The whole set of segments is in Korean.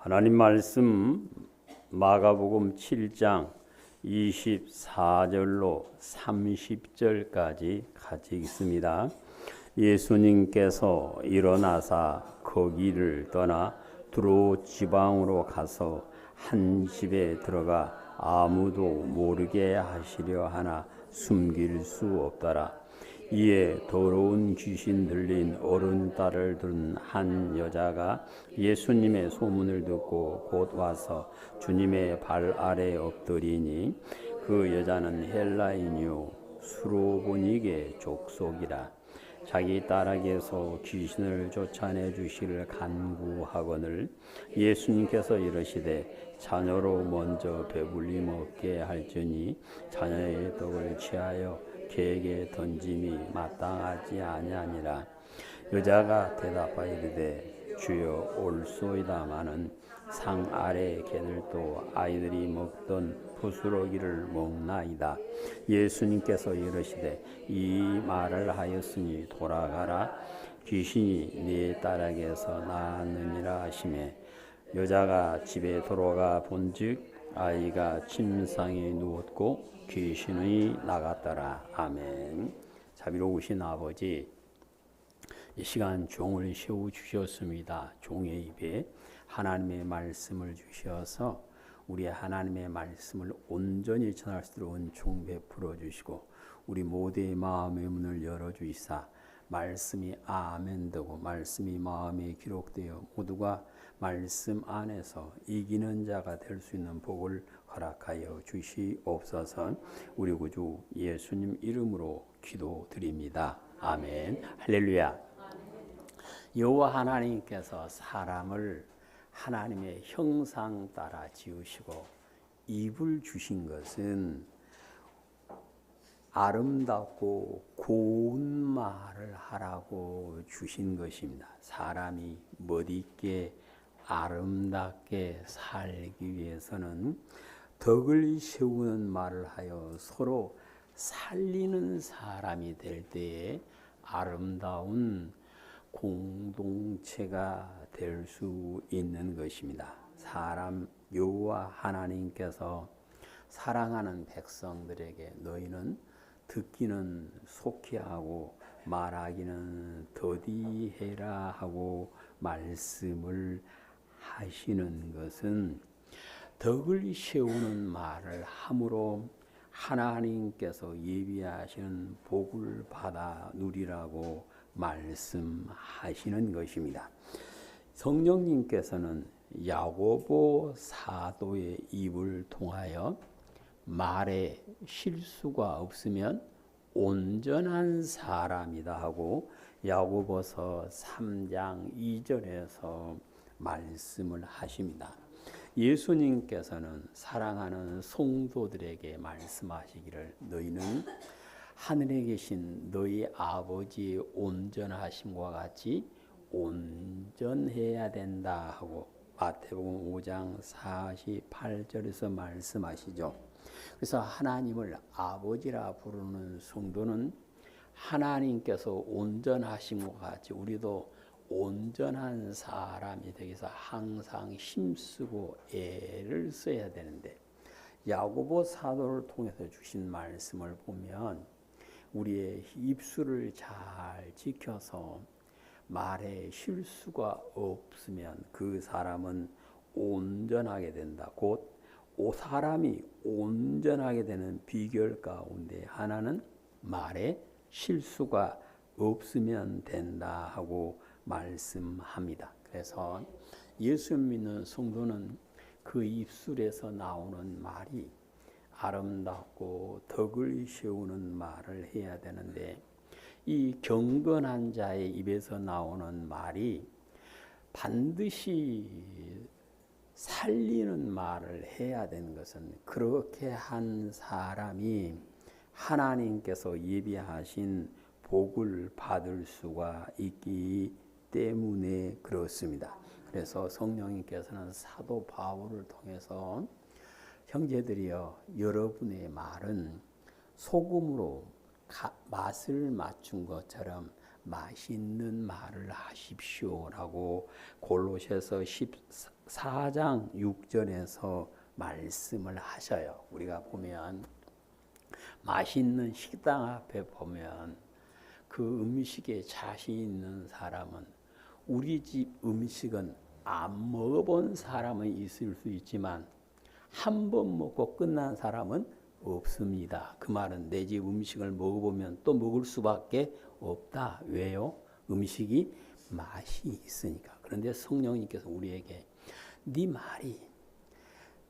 하나님 말씀 마가복음 7장 24절로 30절까지 같이 읽습니다. 예수님께서 일어나사 거기를 떠나 두로 지방으로 가서 한 집에 들어가 아무도 모르게 하시려 하나 숨길 수 없더라. 이에 더러운 귀신 들린 어른 딸을 둔 한 여자가 예수님의 소문을 듣고 곧 와서 주님의 발 아래 엎드리니 그 여자는 헬라인이요 수로보닉의 족속이라. 자기 딸에게서 귀신을 쫓아내 주시를 간구하거늘 예수님께서 이르시되 자녀로 먼저 배불리 먹게 할지니 자녀의 떡을 취하여 개에게 던짐이 마땅하지 아니하니라. 여자가 대답하여 이르되 주여 올소이다마는 상 아래 개들도 아이들이 먹던 부스러기를 먹나이다. 예수님께서 이르시되 이 말을 하였으니 돌아가라. 귀신이 네 딸에게서 나았느니라 하시매 여자가 집에 돌아가 본즉 아이가 침상에 누웠고 귀신이 나갔더라. 아멘. 자비로우신 아버지, 이 시간 종을 세워주셨습니다. 종의 입에 하나님의 말씀을 주셔서 우리 하나님의 말씀을 온전히 전할 수 있도록 은총 베풀어 주시고 우리 모두의 마음의 문을 열어주시사 말씀이 아멘되고 말씀이 마음에 기록되어 모두가 말씀 안에서 이기는 자가 될 수 있는 복을 허락하여 주시옵소서. 우리 구주 예수님 이름으로 기도드립니다. 아멘. 할렐루야. 여호와 하나님께서 사람을 하나님의 형상 따라 지으시고 입을 주신 것은 아름답고 고운 말을 하라고 주신 것입니다. 사람이 멋있게 아름답게 살기 위해서는 덕을 세우는 말을 하여 서로 살리는 사람이 될 때에 아름다운 공동체가 될 수 있는 것입니다. 사람 여호와 하나님께서 사랑하는 백성들에게 너희는 듣기는 속히 하고 말하기는 더디해라 하고 말씀을 하시는 것은 덕을 세우는 말을 함으로 하나님께서 예비하시는 복을 받아 누리라고 말씀하시는 것입니다. 성령님께서는 야고보 사도의 입을 통하여 말에 실수가 없으면 온전한 사람이다 하고 야고보서 3장 2절에서 말씀을 하십니다. 예수님께서는 사랑하는 성도들에게 말씀하시기를 너희는 하늘에 계신 너희 아버지의 온전하심과 같이 온전해야 된다 하고 마태복음 5장 48절에서 말씀하시죠. 그래서 하나님을 아버지라 부르는 성도는 하나님께서 온전하심과 같이 우리도 온전한 사람이 되기 위해서 항상 힘쓰고 애를 써야 되는데 야고보 사도를 통해서 주신 말씀을 보면 우리의 입술을 잘 지켜서 말에 실수가 없으면 그 사람은 온전하게 된다. 곧 사람이 온전하게 되는 비결 가운데 하나는 말에 실수가 없으면 된다 하고 말씀합니다. 그래서 예수 믿는 성도는 그 입술에서 나오는 말이 아름답고 덕을 세우는 말을 해야 되는데 이 경건한 자의 입에서 나오는 말이 반드시 살리는 말을 해야 되는 것은 그렇게 한 사람이 하나님께서 예비하신 복을 받을 수가 있기 때문에 그렇습니다. 그래서 성령님께서는 사도 바울을 통해서 형제들이여 여러분의 말은 소금으로 맛을 맞춘 것처럼 맛있는 말을 하십시오라고 골로새서 14장 6절에서 말씀을 하셔요. 우리가 보면 맛있는 식당 앞에 보면 그 음식에 자신 있는 사람은 우리 집 음식은 안 먹어본 사람은 있을 수 있지만 한 번 먹고 끝난 사람은 없습니다. 그 말은 내 집 음식을 먹어보면 또 먹을 수밖에 없다. 왜요? 음식이 맛이 있으니까. 그런데 성령님께서 우리에게 네 말이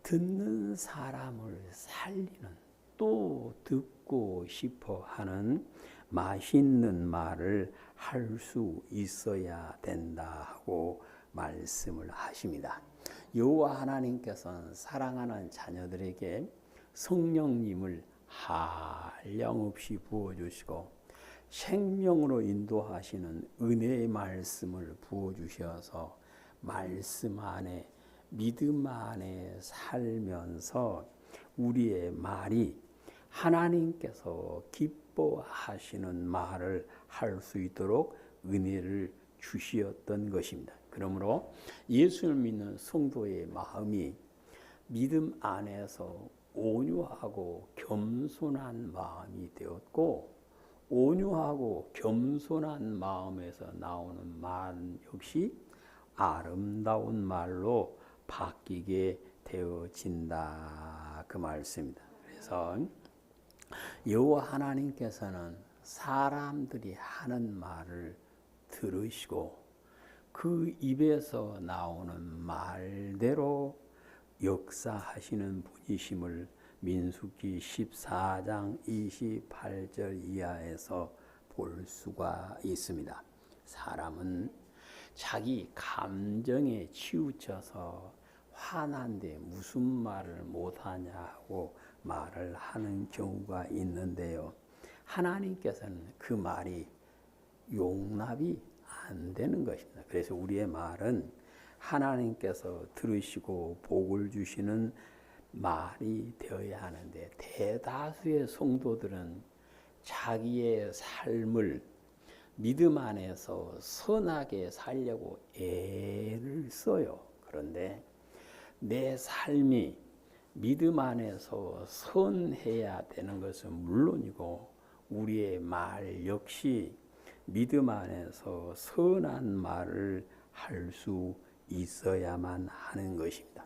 듣는 사람을 살리는, 또 듣고 싶어 하는 맛있는 말을 할 수 있어야 된다 하고 말씀을 하십니다. 여호와 하나님께서는 사랑하는 자녀들에게 성령님을 한량없이 부어주시고 생명으로 인도하시는 은혜의 말씀을 부어주셔서 말씀 안에 믿음 안에 살면서 우리의 말이 하나님께서 기뻐하시는 말을 할 수 있도록 은혜를 주시었던 것입니다. 그러므로 예수를 믿는 성도의 마음이 믿음 안에서 온유하고 겸손한 마음이 되었고, 온유하고 겸손한 마음에서 나오는 말 역시 아름다운 말로 바뀌게 되어진다, 그 말씀입니다. 그래서 여호와 하나님께서는 사람들이 하는 말을 들으시고 그 입에서 나오는 말대로 역사하시는 분이심을 민수기 14장 28절 이하에서 볼 수가 있습니다. 사람은 자기 감정에 치우쳐서 화난데 무슨 말을 못하냐고 말을 하는 경우가 있는데요. 하나님께서는 그 말이 용납이 안 되는 것입니다. 그래서 우리의 말은 하나님께서 들으시고 복을 주시는 말이 되어야 하는데, 대다수의 성도들은 자기의 삶을 믿음 안에서 선하게 살려고 애를 써요. 그런데 내 삶이 믿음 안에서 선해야 되는 것은 물론이고 우리의 말 역시 믿음 안에서 선한 말을 할 수 있어야만 하는 것입니다.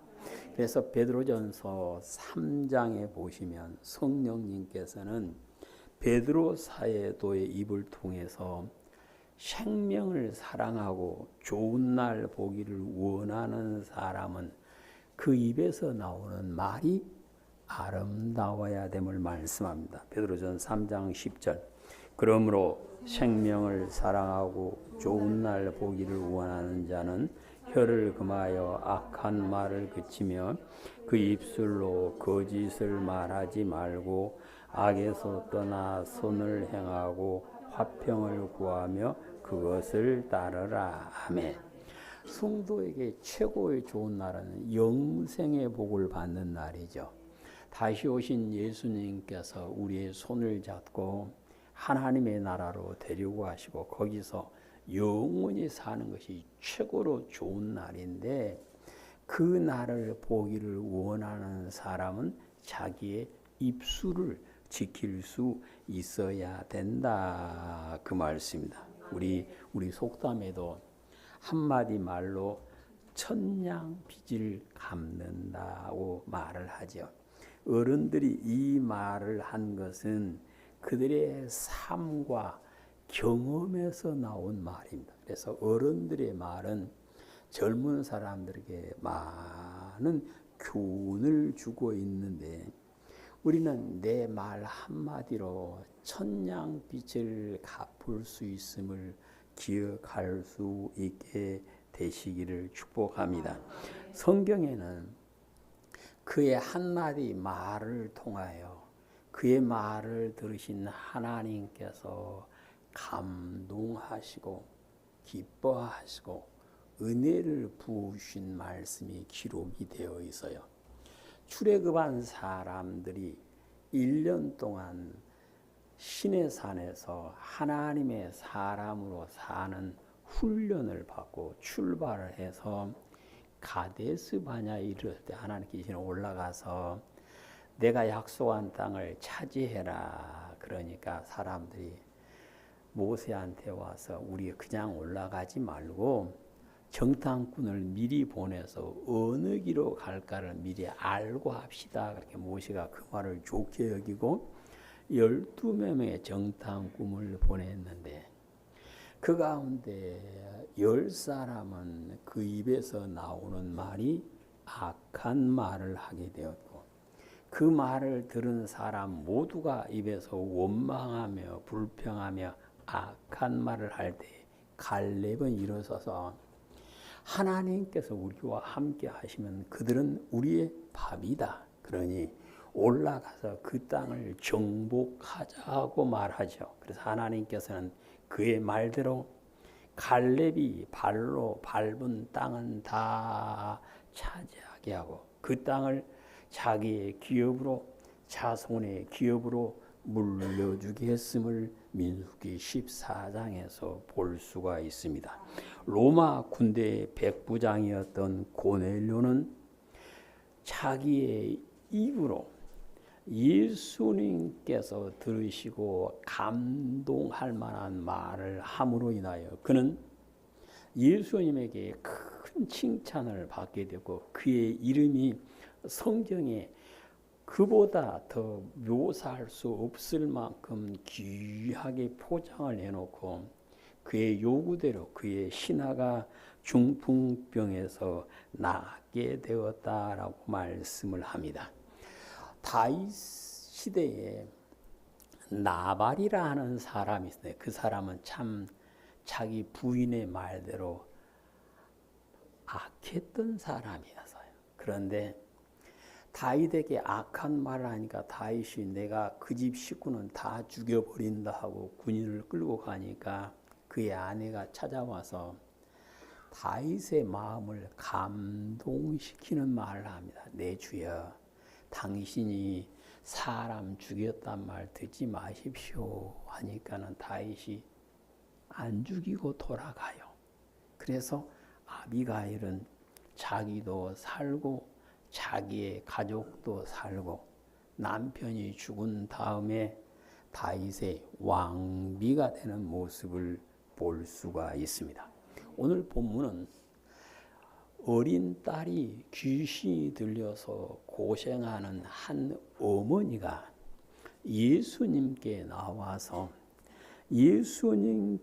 그래서 베드로전서 3장에 보시면 성령님께서는 베드로 사도의 입을 통해서 생명을 사랑하고 좋은 날 보기를 원하는 사람은 그 입에서 나오는 말이 아름다워야 됨을 말씀합니다. 베드로전서 3장 10절. 그러므로 생명을 사랑하고 좋은 날 보기를 원하는 자는 혀를 금하여 악한 말을 그치며 그 입술로 거짓을 말하지 말고 악에서 떠나 선을 행하고 화평을 구하며 그것을 따르라. 아멘. 성도에게 최고의 좋은 날은 영생의 복을 받는 날이죠. 다시 오신 예수님께서 우리의 손을 잡고 하나님의 나라로 데리고 가시고 거기서 영원히 사는 것이 최고로 좋은 날인데, 그 날을 보기를 원하는 사람은 자기의 입술을 지킬 수 있어야 된다, 그 말씀입니다. 우리 속담에도 한마디 말로 천냥빚을 갚는다고 말을 하죠. 어른들이 이 말을 한 것은 그들의 삶과 경험에서 나온 말입니다. 그래서 어른들의 말은 젊은 사람들에게 많은 교훈을 주고 있는데, 우리는 내 말 한마디로 천냥빚을 갚을 수 있음을 기억할 수 있게 되시기를 축복합니다. 성경에는 그의 한마디 말을 통하여 그의 말을 들으신 하나님께서 감동하시고 기뻐하시고 은혜를 부으신 말씀이 기록이 되어 있어요. 출애굽한 사람들이 1년 동안 신의 산에서 하나님의 사람으로 사는 훈련을 받고 출발을 해서 가데스 바냐에 이르렀을 때 하나님께서 올라가서 내가 약속한 땅을 차지해라. 그러니까 사람들이 모세한테 와서 우리 그냥 올라가지 말고 정탐꾼을 미리 보내서 어느 길로 갈까를 미리 알고 합시다. 그렇게 모세가 그 말을 좋게 여기고 12명의 정탐꾼을 보냈는데 그 가운데 10사람은 그 입에서 나오는 말이 악한 말을 하게 되었고 그 말을 들은 사람 모두가 입에서 원망하며 불평하며 악한 말을 할 때 갈렙은 일어서서 하나님께서 우리와 함께 하시면 그들은 우리의 밥이다. 그러니 올라가서 그 땅을 정복하자고 말하죠. 그래서 하나님께서는 그의 말대로 갈렙이 발로 밟은 땅은 다 차지하게 하고 그 땅을 자기의 기업으로 자손의 기업으로 물려주게 했음을 민수기 14장에서 볼 수가 있습니다. 로마 군대의 백부장이었던 고넬료는 자기의 입으로 예수님께서 들으시고 감동할 만한 말을 함으로 인하여 그는 예수님에게 큰 칭찬을 받게 되고 그의 이름이 성경에 그보다 더 묘사할 수 없을 만큼 귀하게 포장을 해놓고 그의 요구대로 그의 신하가 중풍병에서 낫게 되었다라고 말씀을 합니다. 다윗 시대에 나발이라 하는 사람이 있어요. 그 사람은 참 자기 부인의 말대로 악했던 사람이었어요. 그런데 다윗에게 악한 말을 하니까 다윗이 내가 그 집 식구는 다 죽여버린다 하고 군인을 끌고 가니까 그의 아내가 찾아와서 다윗의 마음을 감동시키는 말을 합니다. 내 주여, 당신이 사람 죽였단 말 듣지 마십시오 하니까는 다윗이 안 죽이고 돌아가요. 그래서 아비가일은 자기도 살고 자기의 가족도 살고 남편이 죽은 다음에 다윗의 왕비가 되는 모습을 볼 수가 있습니다. 오늘 본문은 어린 딸이 귀신이 들려서 고생하는 한 어머니가 예수님께 나와서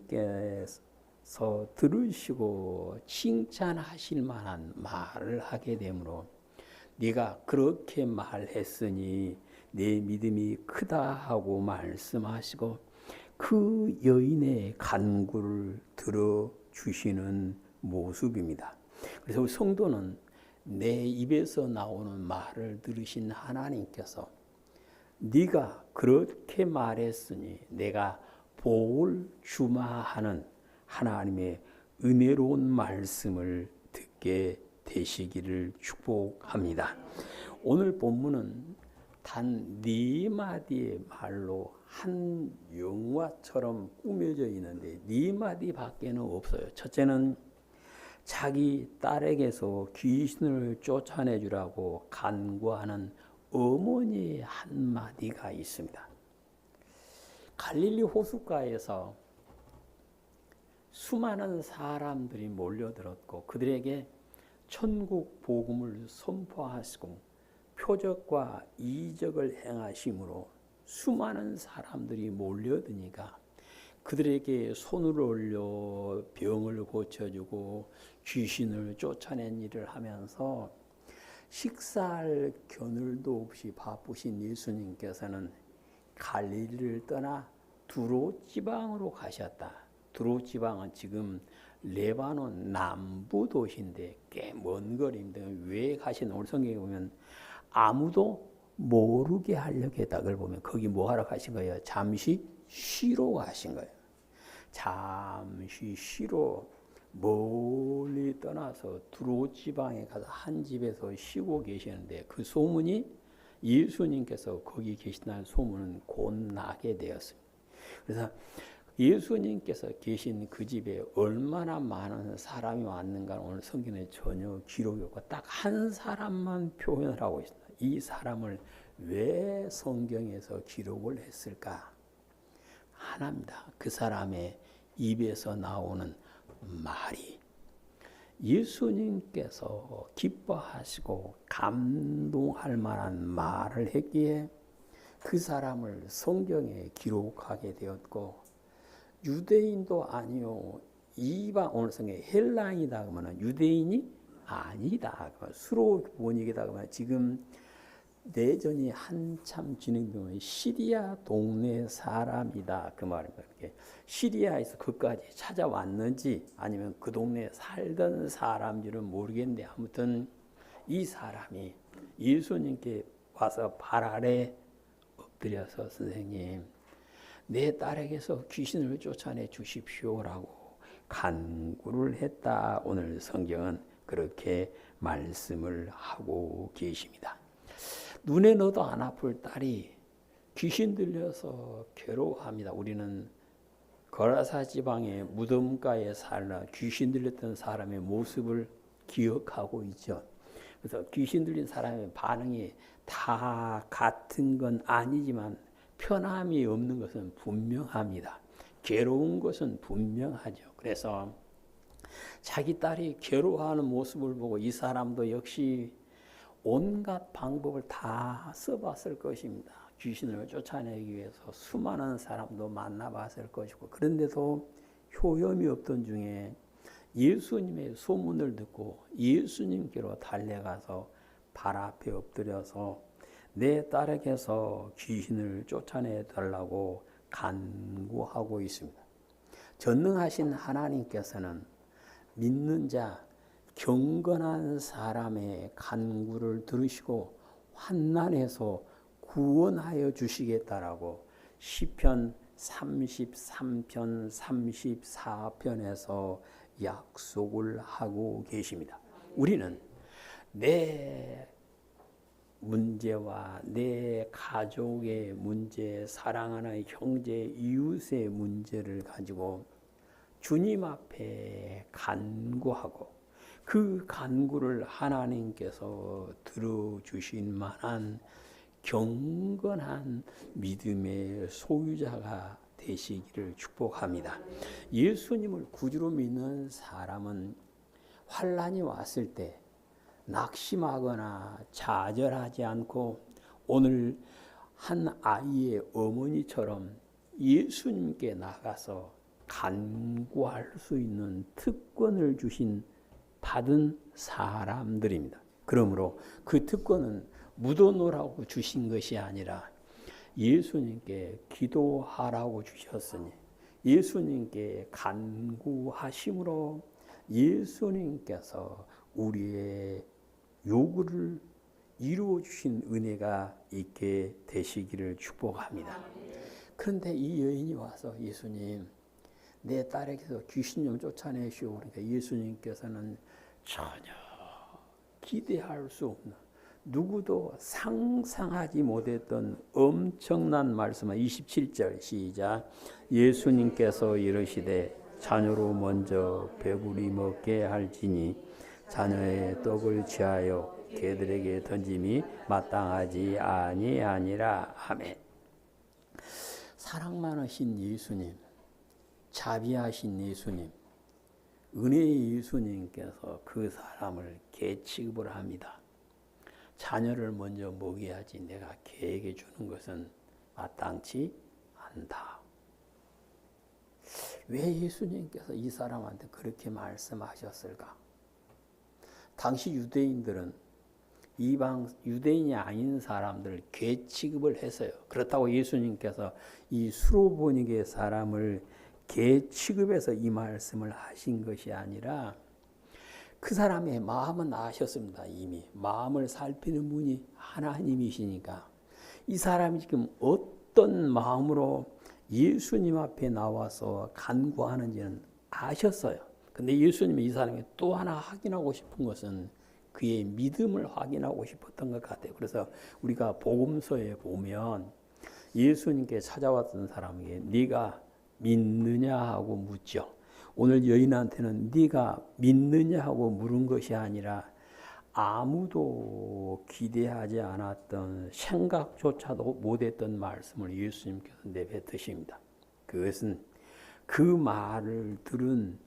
예수님께서 들으시고 칭찬하실 만한 말을 하게 되므로 네가 그렇게 말했으니 내 믿음이 크다 하고 말씀하시고 그 여인의 간구를 들어주시는 모습입니다. 그래서 성도는 내 입에서 나오는 말을 들으신 하나님께서 네가 그렇게 말했으니 내가 복을 주마 하는 하나님의 은혜로운 말씀을 듣게 되시기를 축복합니다. 오늘 본문은 단 네 마디의 말로 한 영화처럼 꾸며져 있는데 네 마디 밖에는 없어요. 첫째는 자기 딸에게서 귀신을 쫓아내주라고 간구하는 어머니의 한마디가 있습니다. 갈릴리 호숫가에서 수많은 사람들이 몰려들었고 그들에게 천국 복음을 선포하시고 표적과 이적을 행하심으로 수많은 사람들이 몰려드니까 그들에게 손을 올려 병을 고쳐주고 귀신을 쫓아낸 일을 하면서 식사할 겨를도 없이 바쁘신 예수님께서는 갈릴리를 떠나 두로 지방으로 가셨다. 두로 지방은 지금 레바논 남부 도시인데 꽤 먼 거리인데 왜 가신 오늘 성경에 보면 아무도 모르게 하려고 했다. 그걸 보면 거기 뭐 하러 가신 거예요? 잠시 쉬러 가신 거예요. 잠시 쉬러 멀리 떠나서 두로 지방에 가서 한 집에서 쉬고 계시는데 그 소문이 예수님께서 거기 계신다는 소문은 곧 나게 되었습니다. 그래서 예수님께서 계신 그 집에 얼마나 많은 사람이 왔는가 오늘 성경에 전혀 기록이 없고 딱 한 사람만 표현을 하고 있습니다. 이 사람을 왜 성경에서 기록을 했을까? 하나입니다. 그 사람의 입에서 나오는 말이 예수님께서 기뻐하시고 감동할 만한 말을 했기에 그 사람을 성경에 기록하게 되었고, 유대인도 아니요 이방, 오늘 성경에 헬라인이다 그러면 유대인이 아니다, 수로 번역이다 그러면 지금 내전이 한참 진행되면 시리아 동네 사람이다 그 말입니다. 시리아에서 그까지 찾아왔는지 아니면 그 동네에 살던 사람인지는 모르겠는데, 아무튼 이 사람이 예수님께 와서 발 아래 엎드려서 선생님, 내 딸에게서 귀신을 쫓아내 주십시오라고 간구를 했다. 오늘 성경은 그렇게 말씀을 하고 계십니다. 눈에 넣어도 안 아플 딸이 귀신 들려서 괴로워합니다. 우리는 거라사 지방의 무덤가에 살아 귀신 들렸던 사람의 모습을 기억하고 있죠. 그래서 귀신 들린 사람의 반응이 다 같은 건 아니지만 편함이 없는 것은 분명합니다. 괴로운 것은 분명하죠. 그래서 자기 딸이 괴로워하는 모습을 보고 이 사람도 역시 온갖 방법을 다 써봤을 것입니다. 귀신을 쫓아내기 위해서 수많은 사람도 만나봤을 것이고, 그런데도 효험이 없던 중에 예수님의 소문을 듣고 예수님께로 달려가서 발 앞에 엎드려서 내 딸에게서 귀신을 쫓아내 달라고 간구하고 있습니다. 전능하신 하나님께서는 믿는 자, 경건한 사람의 간구를 들으시고 환난에서 구원하여 주시겠다라고 시편 33편 34편에서 약속을 하고 계십니다. 우리는 내 문제와 내 가족의 문제, 사랑하는 형제, 이웃의 문제를 가지고 주님 앞에 간구하고 그 간구를 하나님께서 들어주신 만한 경건한 믿음의 소유자가 되시기를 축복합니다. 예수님을 구주로 믿는 사람은 환난이 왔을 때 낙심하거나 좌절하지 않고 오늘 한 아이의 어머니처럼 예수님께 나가서 간구할 수 있는 특권을 받은 사람들입니다. 그러므로 그 특권은 묻어놓으라고 주신 것이 아니라 예수님께 기도하라고 주셨으니 예수님께 간구하심으로 예수님께서 우리의 요구를 이루어 주신 은혜가 있게 되시기를 축복합니다. 그런데 이 여인이 와서 예수님, 내 딸에게서 귀신 좀 쫓아내시오. 그러니까 예수님께서는 전혀 기대할 수 없는, 누구도 상상하지 못했던 엄청난 말씀을 27절 시작. 예수님께서 이르시되 자녀로 먼저 배불리 먹게 할지니 자녀의 떡을 취하여 개들에게 던짐이 마땅하지 아니하니라. 아멘. 사랑 많으신 예수님, 자비하신 예수님, 은혜의 예수님께서 그 사람을 개 취급을 합니다. 자녀를 먼저 먹여야지 내가 개에게 주는 것은 마땅치 않다. 왜 예수님께서 이 사람한테 그렇게 말씀하셨을까? 당시 유대인들은 이방 유대인이 아닌 사람들을 개 취급을 했어요. 그렇다고 예수님께서 이 수로보니게 사람을 개 취급해서 이 말씀을 하신 것이 아니라 그 사람의 마음은 아셨습니다. 이미 마음을 살피는 분이 하나님이시니까 이 사람이 지금 어떤 마음으로 예수님 앞에 나와서 간구하는지는 아셨어요. 근데 예수님이 이 사람이 또 하나 확인하고 싶은 것은 그의 믿음을 확인하고 싶었던 것 같아요. 그래서 우리가 복음서에 보면 예수님께 찾아왔던 사람에게 네가 믿느냐 하고 묻죠. 오늘 여인한테는 네가 믿느냐 하고 물은 것이 아니라 아무도 기대하지 않았던 생각조차도 못했던 말씀을 예수님께서 내뱉으십니다. 그것은 그 말을 들은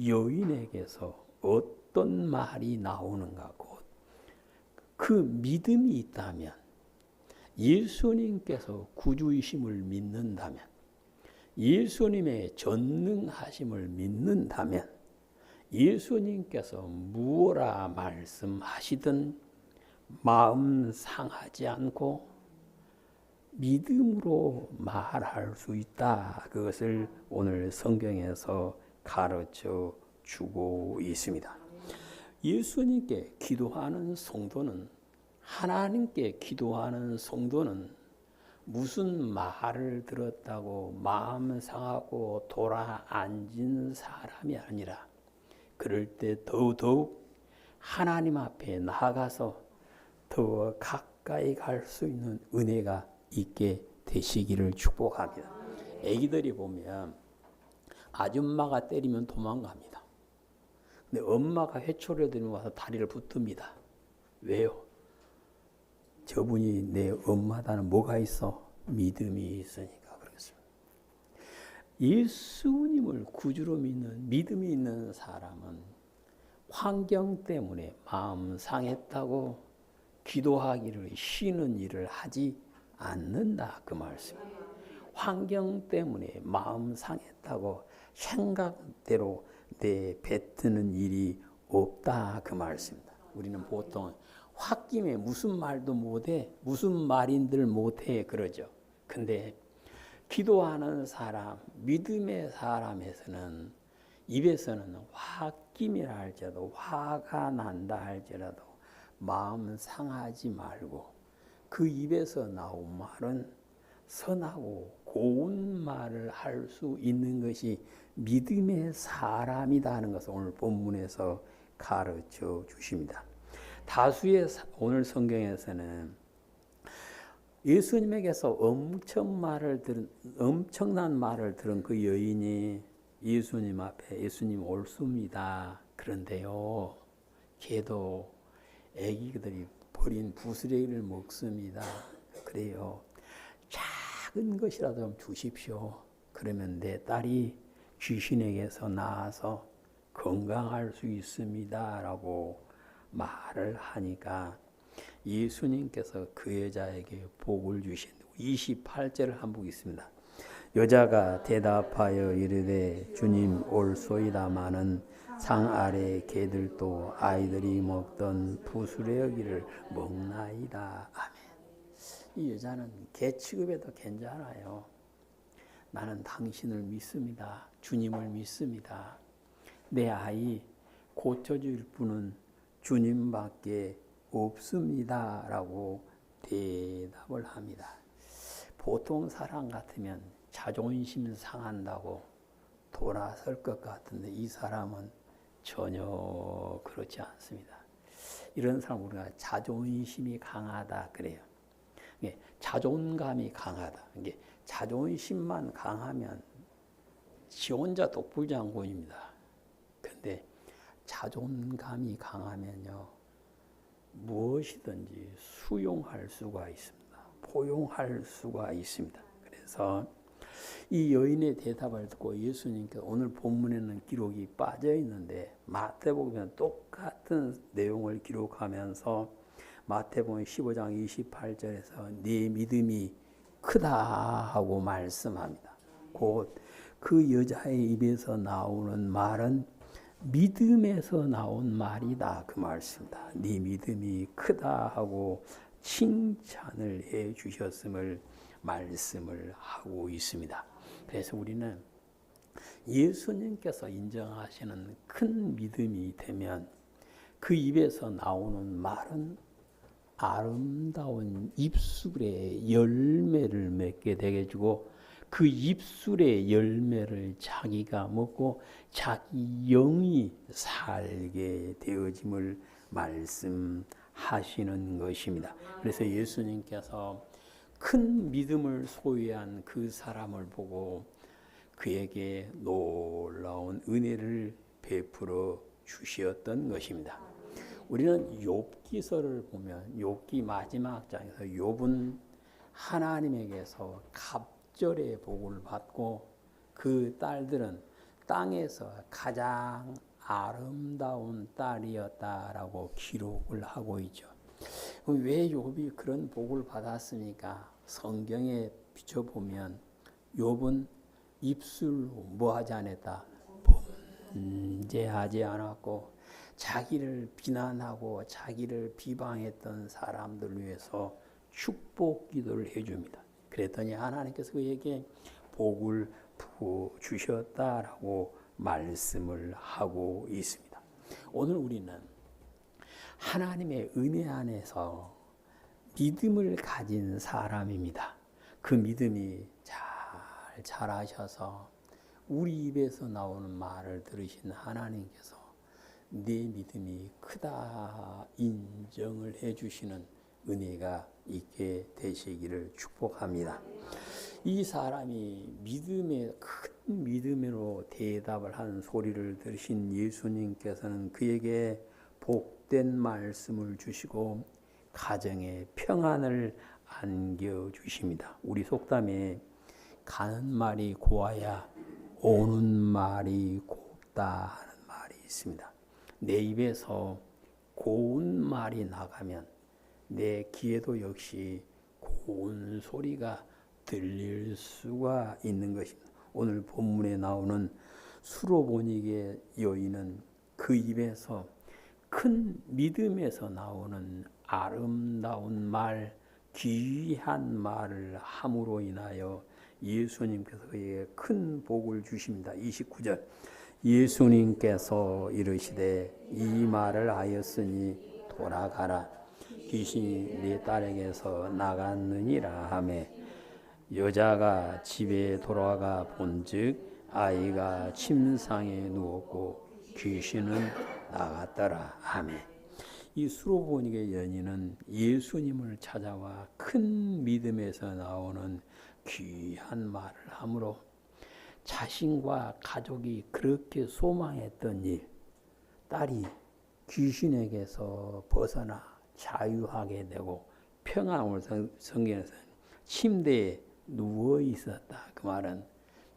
여인에게서 어떤 말이 나오는가, 그 믿음이 있다면, 예수님께서 구주이심을 믿는다면, 예수님의 전능하심을 믿는다면, 예수님께서 무엇라 말씀하시든 마음 상하지 않고 믿음으로 말할 수 있다. 그것을 오늘 성경에서 가르쳐 주고 있습니다. 예수님께 기도하는 성도는, 하나님께 기도하는 성도는 무슨 말을 들었다고 마음 상하고 돌아 앉은 사람이 아니라, 그럴 때 더더욱 하나님 앞에 나아가서 더 가까이 갈 수 있는 은혜가 있게 되시기를 축복합니다. 애기들이 보면 아줌마가 때리면 도망갑니다. 근데 엄마가 회초리를 들고 와서 다리를 붙듭니다. 왜요? 저분이 내 엄마다는 뭐가 있어? 믿음이 있으니까 그렇습니다. 예수님을 구주로 믿는 믿음이 있는 사람은 환경 때문에 마음 상했다고 기도하기를 쉬는 일을 하지 않는다, 그 말씀이에요. 환경 때문에 마음 상했다고 생각대로 내뱉는 일이 없다, 그 말씀입니다. 우리는 보통 홧김에 무슨 말도 못해, 무슨 말인들 못해 그러죠. 근데 기도하는 사람, 믿음의 사람에서는 입에서는 홧김이라 할지라도, 화가 난다 할지라도 마음 상하지 말고 그 입에서 나온 말은 선하고 고운 말을 할 수 있는 것이 믿음의 사람이다 하는 것을 오늘 본문에서 가르쳐 주십니다. 다수의 오늘 성경에서는 예수님에게서 엄청난 말을 들은 그 여인이 예수님 앞에 예수님 옳습니다. 그런데요, 걔도 애기들이 버린 부스레기를 먹습니다. 그래요. 작은 것이라도 좀 주십시오. 그러면 내 딸이 귀신에게서 나아서 건강할 수 있습니다. 라고 말을 하니까 예수님께서 그 여자에게 복을 주신 28절을 한 복 있습니다. 여자가 대답하여 이르되 주님 옳소이다마는 상 아래 개들도 아이들이 먹던 부스러기를 먹나이다. 아멘. 이 여자는 개 취급해도 괜찮아요. 나는 당신을 믿습니다. 주님을 믿습니다. 내 아이 고쳐줄 분은 주님밖에 없습니다. 라고 대답을 합니다. 보통 사람 같으면 자존심 상한다고 돌아설 것 같은데 이 사람은 전혀 그렇지 않습니다. 이런 사람 우리가 자존심이 강하다 그래요. 자존감이 강하다. 자존심만 강하면 지 혼자 독불장군입니다. 근데 자존감이 강하면요, 무엇이든지 수용할 수가 있습니다. 포용할 수가 있습니다. 그래서 이 여인의 대답을 듣고 예수님께서, 오늘 본문에는 기록이 빠져 있는데 마태복음에는 똑같은 내용을 기록하면서 마태복음 15장 28절에서 네 믿음이 크다 하고 말씀합니다. 곧 그 여자의 입에서 나오는 말은 믿음에서 나온 말이다, 그 말씀이다. 네 믿음이 크다 하고 칭찬을 해 주셨음을 말씀을 하고 있습니다. 그래서 우리는 예수님께서 인정하시는 큰 믿음이 되면 그 입에서 나오는 말은 아름다운 입술의 열매를 맺게 되게 주고, 그 입술의 열매를 자기가 먹고 자기 영이 살게 되어짐을 말씀하시는 것입니다. 그래서 예수님께서 큰 믿음을 소유한 그 사람을 보고 그에게 놀라운 은혜를 베풀어 주시었던 것입니다. 우리는 욥기서를 보면 욥기 마지막 장에서 욥은 하나님에게서 갑절의 복을 받고 그 딸들은 땅에서 가장 아름다운 딸이었다라고 기록을 하고 있죠. 왜 욥이 그런 복을 받았습니까? 성경에 비춰보면 욥은 입술로 뭐하지 않았다? 범죄하지 않았고 자기를 비난하고 자기를 비방했던 사람들 위해서 축복 기도를 해줍니다. 그랬더니 하나님께서 그에게 복을 부어 주셨다라고 말씀을 하고 있습니다. 오늘 우리는 하나님의 은혜 안에서 믿음을 가진 사람입니다. 그 믿음이 잘 자라셔서 우리 입에서 나오는 말을 들으신 하나님께서 내 믿음이 크다 인정을 해주시는 은혜가 있게 되시기를 축복합니다. 이 사람이 큰 믿음으로 대답을 한 소리를 들으신 예수님께서는 그에게 복된 말씀을 주시고 가정에 평안을 안겨주십니다. 우리 속담에 가는 말이 고와야 오는 말이 곱다 하는 말이 있습니다. 내 입에서 고운 말이 나가면 내 귀에도 역시 고운 소리가 들릴 수가 있는 것입니다. 오늘 본문에 나오는 수로보니게 여인은 그 입에서 큰 믿음에서 나오는 아름다운 말, 귀한 말을 함으로 인하여 예수님께서 그에게 큰 복을 주십니다. 29절 예수님께서 이르시되 이 말을 하였으니 돌아가라 귀신이 네 딸에게서 나갔느니라 하매 여자가 집에 돌아가 본즉 아이가 침상에 누웠고 귀신은 나갔더라 하매 이 수로보니게 여인은 예수님을 찾아와 큰 믿음에서 나오는 귀한 말을 함으로 자신과 가족이 그렇게 소망했던 일, 딸이 귀신에게서 벗어나 자유하게 되고 평안을 성경에서 침대에 누워 있었다. 그 말은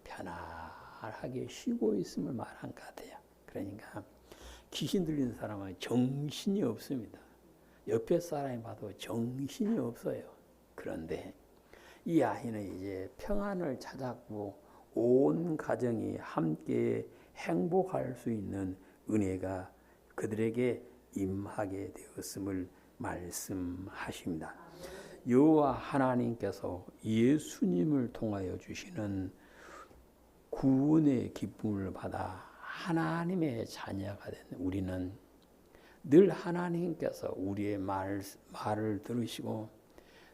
편안하게 쉬고 있음을 말한 것 같아요. 그러니까 귀신 들리는 사람은 정신이 없습니다. 옆에 사람이 봐도 정신이 없어요. 그런데 이 아이는 이제 평안을 찾았고 온 가정이 함께 행복할 수 있는 은혜가 그들에게 임하게 되었음을 말씀하십니다. 여호와 하나님께서 예수님을 통하여 주시는 구원의 기쁨을 받아 하나님의 자녀가 된 우리는 늘 하나님께서 우리의 말을 들으시고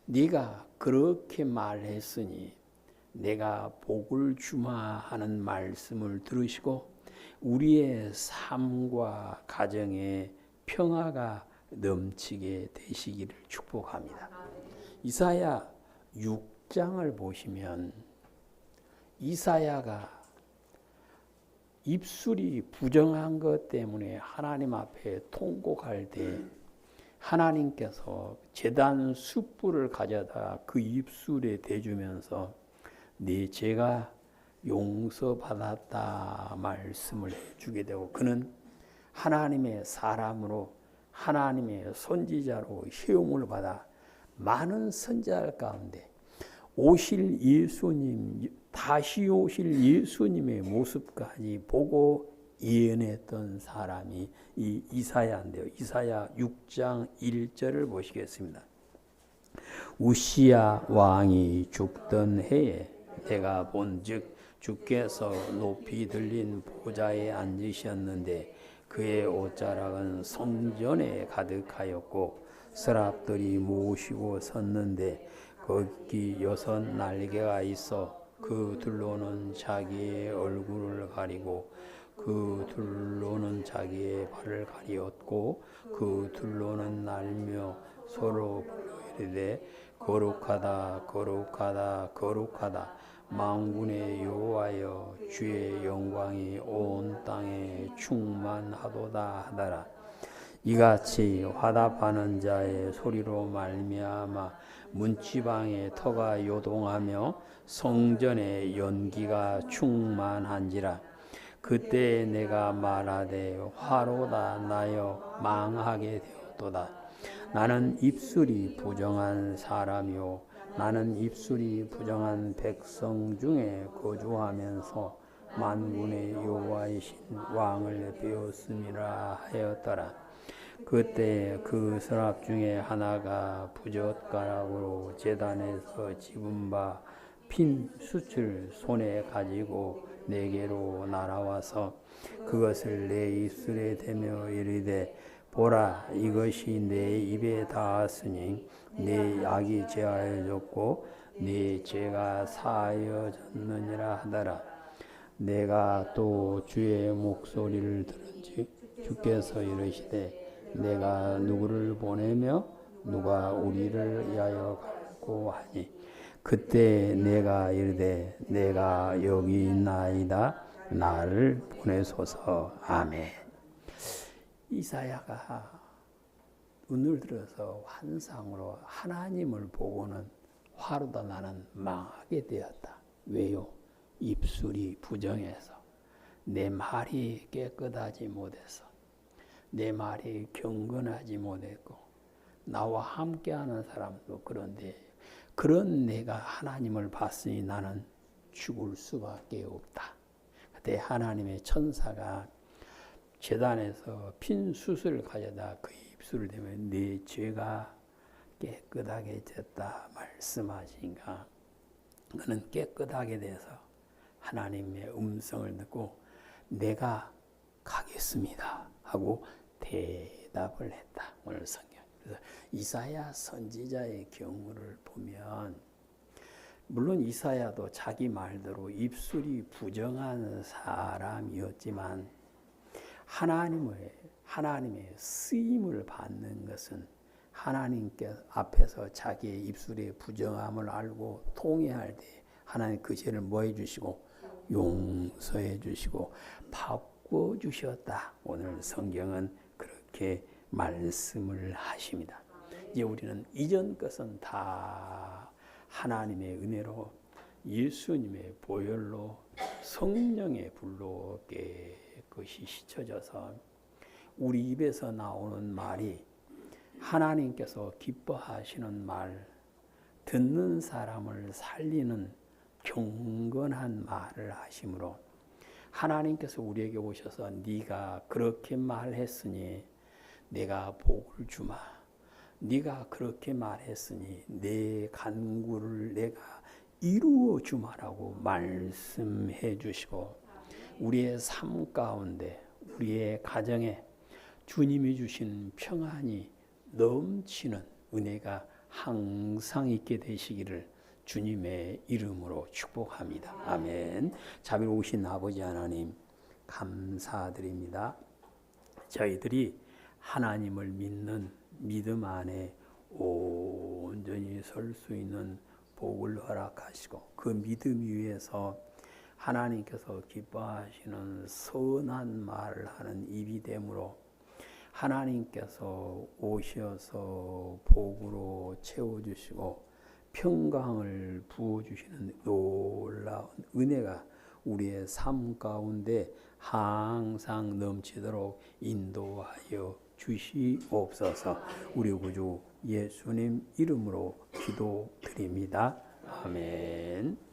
네가 그렇게 말했으니 내가 복을 주마 하는 말씀을 들으시고 우리의 삶과 가정에 평화가 넘치게 되시기를 축복합니다. 이사야 6장을 보시면 이사야가 입술이 부정한 것 때문에 하나님 앞에 통곡할 때 하나님께서 제단 숯불을 가져다 그 입술에 대주면서 네 죄가 용서받았다 말씀을 해주게 되고 그는 하나님의 사람으로 하나님의 선지자로 시험을 받아 많은 선지자 가운데 오실 예수님, 다시 오실 예수님의 모습까지 보고 예언했던 사람이 이 이사야인데요. 이사야 6장 1절을 보시겠습니다. 우시야 왕이 죽던 해에 내가 본즉 주께서 높이 들린 보좌에 앉으셨는데 그의 옷자락은 성전에 가득하였고 서랍들이 모시고 섰는데 거기 6 날개가 있어 그 둘로는 자기의 얼굴을 가리고 그 둘로는 자기의 발을 가리었고 그 둘로는 날며 서로 불러 이르되 거룩하다 거룩하다 거룩하다 만군의 여호와여 주의 영광이 온 땅에 충만하도다 하더라. 이같이 화답하는 자의 소리로 말미암아 문지방의 터가 요동하며 성전의 연기가 충만한지라. 그때 내가 말하되 화로다 나여 망하게 되었도다. 나는 입술이 부정한 사람이요 나는 입술이 부정한 백성 중에 거주하면서 만군의 여호와이신 왕을 배웠음이라 하였더라. 그때 그 서랍 중에 하나가 부젓가락으로 제단에서 집은 바 핀 숯을 손에 가지고 내게로 날아와서 그것을 내 입술에 대며 이르되 보라 이것이 내 입에 닿았으니 내 악이 제하여졌고 내 죄가 사하여졌느니라 하더라. 내가 또 주의 목소리를 들은즉 주께서 이르시되 내가 누구를 보내며 누가 우리를 위하여 갈고 하니 그때 내가 이르되 내가 여기 있나이다 나를 보내소서. 아멘. 이사야가 눈을 들어서 환상으로 하나님을 보고는 화로다 나는 망하게 되었다. 왜요? 입술이 부정해서 내 말이 깨끗하지 못해서 내 말이 경건하지 못했고 나와 함께하는 사람도 그런데 그런 내가 하나님을 봤으니 나는 죽을 수밖에 없다. 그때 하나님의 천사가 제단에서 핀 숯을 가져다 그 입술을 대면 네 죄가 깨끗하게 됐다 말씀하시니까 그는 깨끗하게 돼서 하나님의 음성을 듣고 내가 가겠습니다 하고 대답을 했다. 오늘 성경. 그래서 이사야 선지자의 경우를 보면 물론 이사야도 자기 말대로 입술이 부정한 사람이었지만 하나님의 쓰임을 받는 것은 하나님께 앞에서 자기의 입술의 부정함을 알고 통회할 때 하나님 그 죄를 뭐 해주시고 용서해 주시고 바꿔주셨다. 오늘 성경은 그렇게 말씀을 하십니다. 이제 우리는 이전 것은 다 하나님의 은혜로 예수님의 보혈로 성령의 불로 깨끗이 씻어져서 우리 입에서 나오는 말이 하나님께서 기뻐하시는 말, 듣는 사람을 살리는 경건한 말을 하심으로 하나님께서 우리에게 오셔서 네가 그렇게 말했으니 내가 복을 주마. 네가 그렇게 말했으니 내 간구를 내가 이루어 주마라고 말씀해 주시고 우리의 삶 가운데 우리의 가정에 주님이 주신 평안이 넘치는 은혜가 항상 있게 되시기를 주님의 이름으로 축복합니다. 아멘. 자비로우신 아버지 하나님 감사드립니다. 저희들이 하나님을 믿는 믿음 안에 온전히 설 수 있는 복을 허락하시고 그 믿음 위에서 하나님께서 기뻐하시는 선한 말을 하는 입이 되므로 하나님께서 오셔서 복으로 채워주시고 평강을 부어주시는 놀라운 은혜가 우리의 삶 가운데 항상 넘치도록 인도하여 주시옵소서. 우리 구주 예수님 이름으로 기도드립니다. 아멘.